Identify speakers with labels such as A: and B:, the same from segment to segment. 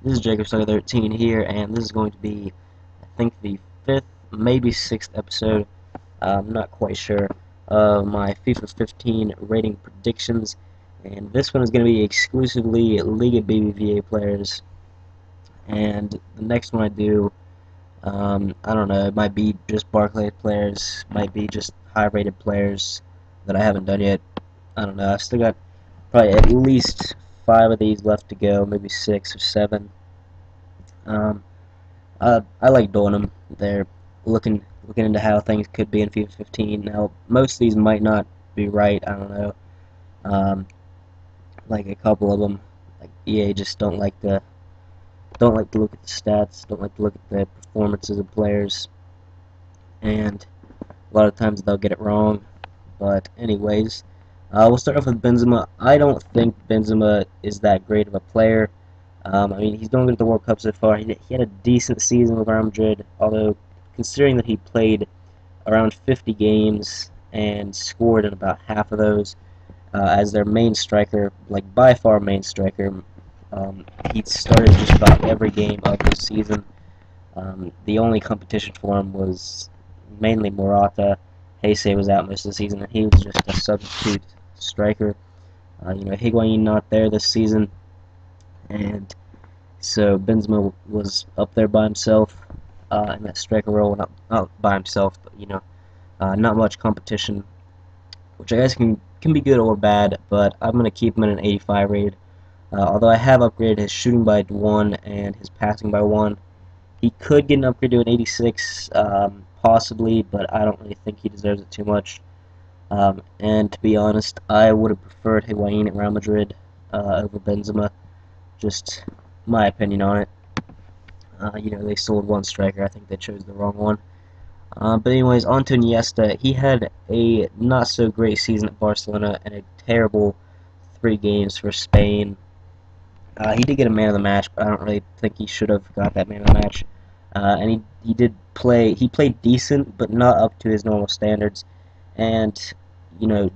A: This is Jacob Sucker 13 here, and this is going to be, I think, the fifth, maybe sixth episode, I'm not quite sure, of my FIFA 15 rating predictions. And this one is going to be exclusively Liga BBVA players, and the next one I do, I don't know, it might be just Barclays players, might be just high-rated players that I haven't done yet. I don't know, I've still got probably at least 5 of these left to go, maybe 6 or 7. Um, I like doing them. They're looking into how things could be in FIFA 15. Now, most of these might not be right. I don't know. Um, like a couple of them, like EA just don't like to look at the stats, don't like to look at the performances of players, and a lot of times they'll get it wrong. But anyways, we'll start off with Benzema. I don't think Benzema is that great of a player. I mean, he's doing good at the World Cup so far. He had a decent season with Real Madrid, although considering that he played around 50 games and scored in about half of those as their main striker, like by far main striker, he started just about every game of the season. The only competition for him was mainly Morata. Heise was out most of the season, and he was just a substitute striker. Higuain not there this season, and so Benzema was up there by himself in that striker role, not by himself, but not much competition, which I guess can be good or bad. But I'm gonna keep him at an 85 rated. Although I have upgraded his shooting by 1 and his passing by 1, he could get an upgrade to an 86, possibly, but I don't really think he deserves it too much. And to be honest, I would have preferred Higuain at Real Madrid over Benzema. Just my opinion on it. They sold one striker. I think they chose the wrong one. But anyways, on to Iniesta. He had a not so great season at Barcelona and a terrible 3 games for Spain. He did get a man of the match, but I don't really think he should have got that man of the match. And he did play. He played decent, but not up to his normal standards. And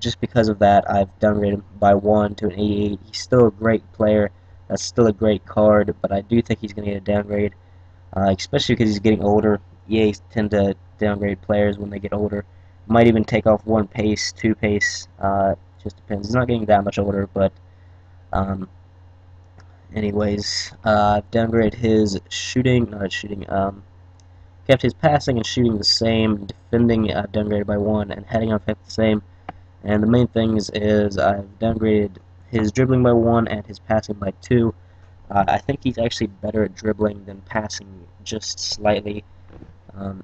A: just because of that, I've downgraded him by 1 to an 88. He's still a great player. That's still a great card, but I do think he's going to get a downgrade, especially because he's getting older. EA tend to downgrade players when they get older. Might even take off 1 pace, 2 pace. Just depends. He's not getting that much older, but um, anyways, I've downgraded his shooting, not his shooting, kept his passing and shooting the same, defending I've downgraded by 1, and heading I've kept the same. And the main things is I've downgraded his dribbling by 1 and his passing by 2. I think he's actually better at dribbling than passing, just slightly. Um,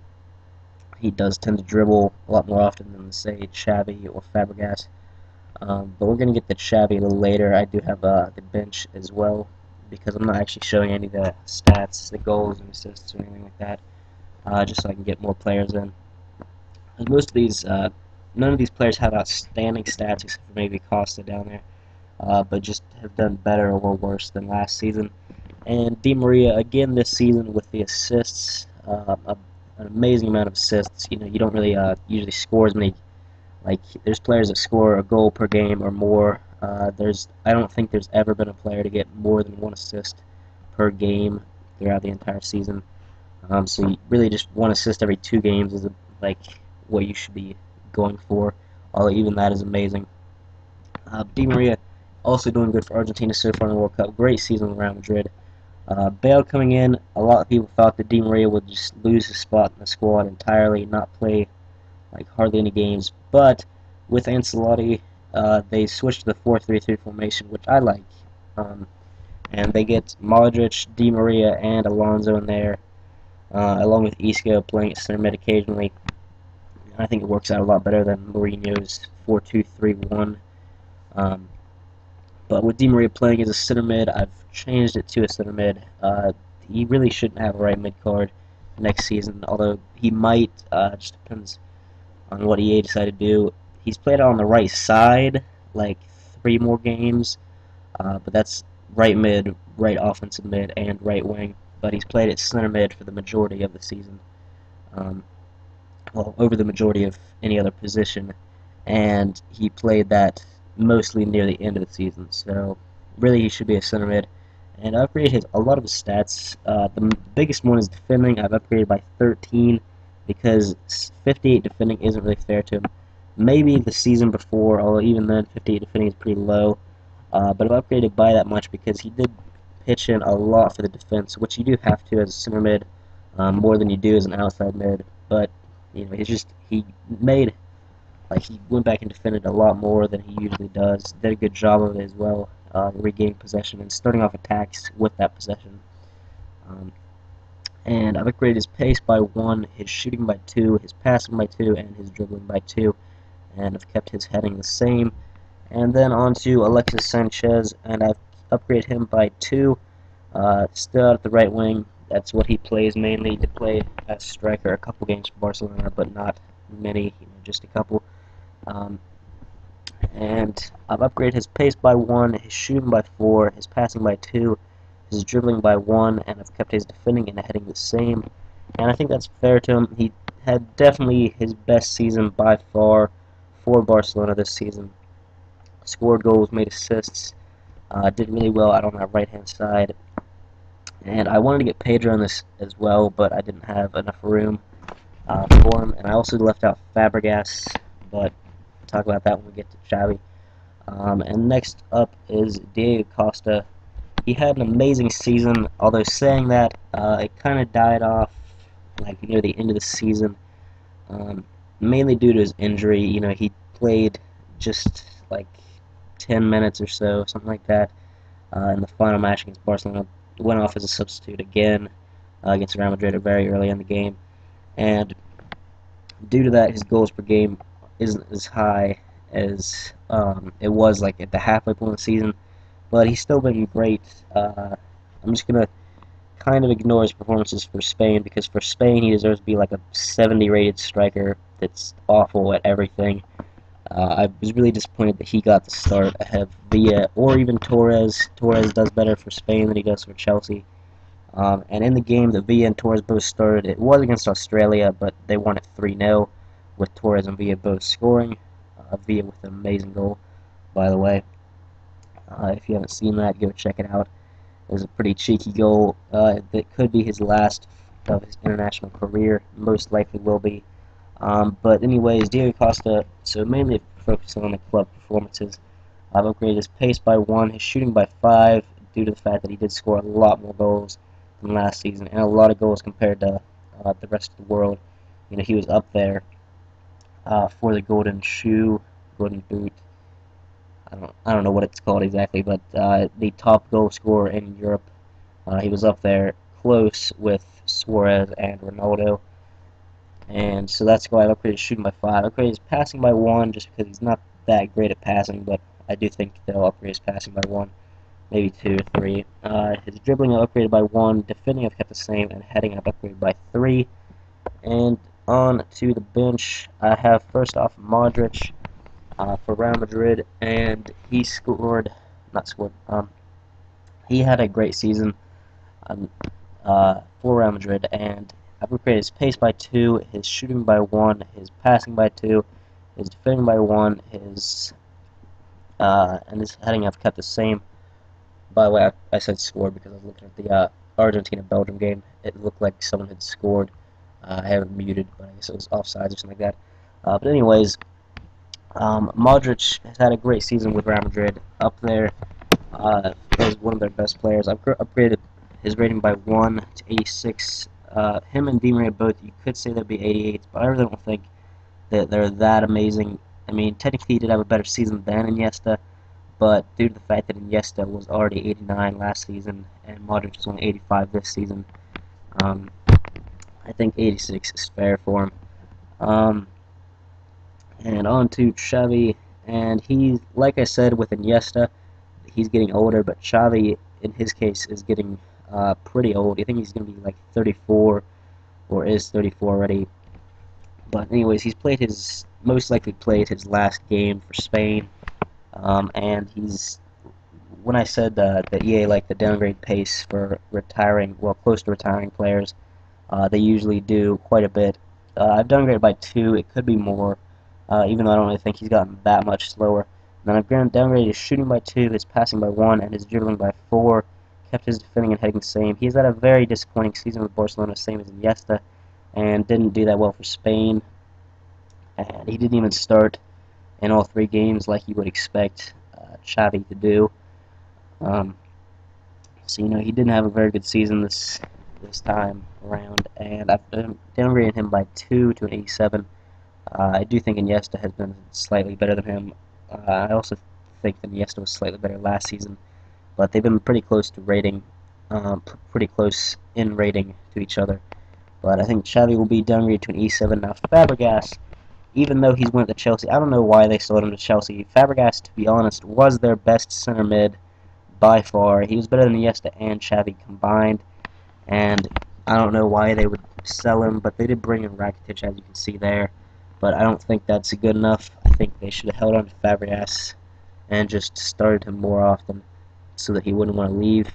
A: he does tend to dribble a lot more often than, say, Xavi or Fabregas. But we're going to get to Xavi a little later. I do have the bench as well, because I'm not actually showing any of the stats, the goals and assists or anything like that, just so I can get more players in. And most of these, none of these players have outstanding stats except for maybe Costa down there, but just have done better or worse than last season. And Di Maria, again this season with the assists, an amazing amount of assists. You don't really usually score as many. Like, there's players that score a goal per game or more. I don't think there's ever been a player to get more than 1 assist per game throughout the entire season. So you really just 1 assist every 2 games is like what you should be going for. Although even that is amazing. Di Maria also doing good for Argentina so far in the World Cup. Great season with Real Madrid. Bale coming in, a lot of people thought that Di Maria would just lose his spot in the squad entirely, not play like hardly any games. But with Ancelotti, they switched to the 4-3-3 formation, which I like. And they get Modric, Di Maria, and Alonso in there, along with Isco playing at center mid occasionally. I think it works out a lot better than Mourinho's 4-2-3-1. But with Di Maria playing as a center mid, I've changed it to a center mid. He really shouldn't have a right mid card next season, although he might. Just depends on what EA decided to do. He's played on the right side like 3 more games, but that's right mid, right offensive mid, and right wing. But he's played at center mid for the majority of the season. Well, over the majority of any other position, and he played that mostly near the end of the season. So really, he should be a center mid, and I upgraded a lot of his stats. The biggest one is defending. I've upgraded by 13 because 58 defending isn't really fair to him. Maybe the season before, although even then 58 defending is pretty low. But I've upgraded by that much because he did pitch in a lot for the defense, which you do have to as a center mid, more than you do as an outside mid. But you know, he made he went back and defended a lot more than he usually does. Did a good job of it as well, regaining possession and starting off attacks with that possession. Um, and I've upgraded his pace by 1, his shooting by 2, his passing by 2, and his dribbling by 2. And I've kept his heading the same. And then on to Alexis Sanchez, and I've upgraded him by 2. Still out at the right wing. That's what he plays mainly. He did play as striker a couple games for Barcelona, but not many, just a couple. And I've upgraded his pace by 1, his shooting by 4, his passing by 2, his dribbling by 1, and I've kept his defending and heading the same. And I think that's fair to him. He had definitely his best season by far for Barcelona this season. Scored goals, made assists, did really well out on that right-hand side. And I wanted to get Pedro on this as well, but I didn't have enough room for him. And I also left out Fabregas, but we'll talk about that when we get to Xavi. And next up is Diego Costa. He had an amazing season, although saying that, it kind of died off near the end of the season, mainly due to his injury. He played just 10 minutes or so, something like that, in the final match against Barcelona. Went off as a substitute again against Real Madrid very early in the game, and due to that, his goals per game isn't as high as it was at the halfway point of the season, but he's still been great. I'm just gonna kind of ignore his performances for Spain, because for Spain he deserves to be a 70 rated striker that's awful at everything. I was really disappointed that he got the start ahead of Villa or even Torres. Torres does better for Spain than he does for Chelsea. And in the game that Villa and Torres both started, it was against Australia, but they won it 3-0 with Torres and Villa both scoring. Villa with an amazing goal, by the way. If you haven't seen that, go check it out. It was a pretty cheeky goal that could be his last of his international career. Most likely will be. But anyways, Diego Costa, so mainly focusing on the club performances. I've upgraded his pace by 1, his shooting by 5, due to the fact that he did score a lot more goals than last season, and a lot of goals compared to the rest of the world. He was up there for the golden shoe, golden boot. I don't know what it's called exactly, but the top goal scorer in Europe. He was up there close with Suarez and Ronaldo. And so that's why I upgraded his shooting by 5. I upgraded his passing by 1 just because he's not that great at passing, but I do think they'll upgrade his passing by 1, maybe 2 or 3. His dribbling I upgraded by 1, defending I've kept the same, and heading I've upgraded by 3. And on to the bench, I have first off Modric for Real Madrid, and he he had a great season for Real Madrid, and I've upgraded his pace by 2, his shooting by 1, his passing by 2, his defending by 1, and his heading I've kept the same. By the way, I said scored because I was looking at the Argentina-Belgium game. It looked like someone had scored. I have it muted, but I guess it was offsides or something like that. But anyways, Modric has had a great season with Real Madrid, up there as one of their best players. I've upgraded his rating by 1 to 86. Him and Di Maria both, you could say they'd be 88, but I really don't think that they're that amazing. I mean, technically he did have a better season than Iniesta, but due to the fact that Iniesta was already 89 last season and Modric was only 85 this season, I think 86 is fair for him. And on to Xavi, and he's, like I said with Iniesta, he's getting older, but Xavi, in his case, is getting pretty old. I think he's going to be 34, or is 34 already. But anyways, he's most likely played his last game for Spain, and when I said that EA liked the downgrade pace for retiring, well, close to retiring players, they usually do quite a bit. I've downgraded by 2, it could be more, even though I don't really think he's gotten that much slower. And then I've downgraded his shooting by 2, his passing by 1, and his dribbling by 4, kept his defending and heading the same. He's had a very disappointing season with Barcelona, same as Iniesta, and didn't do that well for Spain. And he didn't even start in all 3 games like you would expect Xavi to do. So he didn't have a very good season this time around, and I've downgraded him by 2 to an 87. I do think Iniesta has been slightly better than him. I also think that Iniesta was slightly better last season, but they've been pretty close to rating, pretty close in rating to each other. But I think Xavi will be downgraded to an E7. Now Fabregas, even though he's went to Chelsea, I don't know why they sold him to Chelsea. Fabregas, to be honest, was their best center mid by far. He was better than Iniesta and Xavi combined, and I don't know why they would sell him, but they did bring in Rakitic, as you can see there. But I don't think that's good enough. I think they should have held on to Fabregas and just started him more often so that he wouldn't want to leave.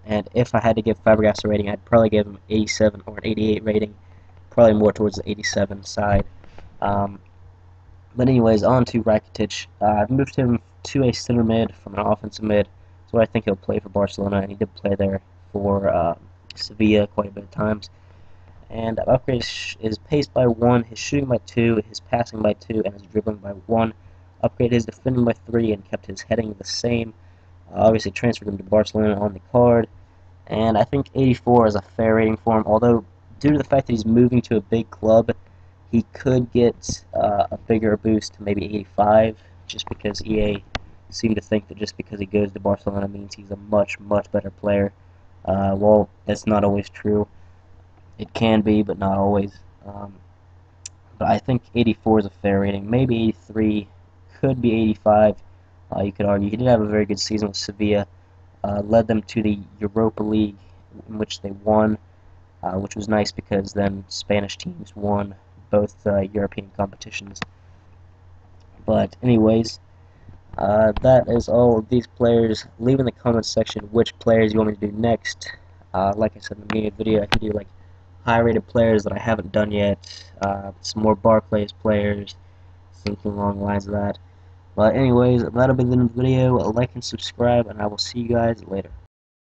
A: And if I had to give Fabregas a rating, I'd probably give him 87 or an 88 rating, probably more towards the 87 side. But anyways, on to Rakitic. I've moved him to a center mid from an offensive mid. That's where I think he'll play for Barcelona, and he did play there for Sevilla quite a bit of times. And I've upgraded his pace by 1, his shooting by 2, his passing by 2, and his dribbling by 1. Upgraded his defending by 3 and kept his heading the same. Obviously transferred him to Barcelona on the card. And I think 84 is a fair rating for him, although due to the fact that he's moving to a big club, he could get a bigger boost to maybe 85, just because EA seem to think that just because he goes to Barcelona means he's a much, much better player. Well, that's not always true. It can be, but not always. But I think 84 is a fair rating. Maybe 83, could be 85. You could argue he did have a very good season with Sevilla. Led them to the Europa League, in which they won, which was nice because then Spanish teams won both European competitions. But anyways, that is all of these players. Leave in the comments section which players you want me to do next. Like I said in the beginning of the video, I can do like high-rated players that I haven't done yet, some more Barclays players, something along the lines of that. But anyways, that'll be the end of the video. Like and subscribe, and I will see you guys later.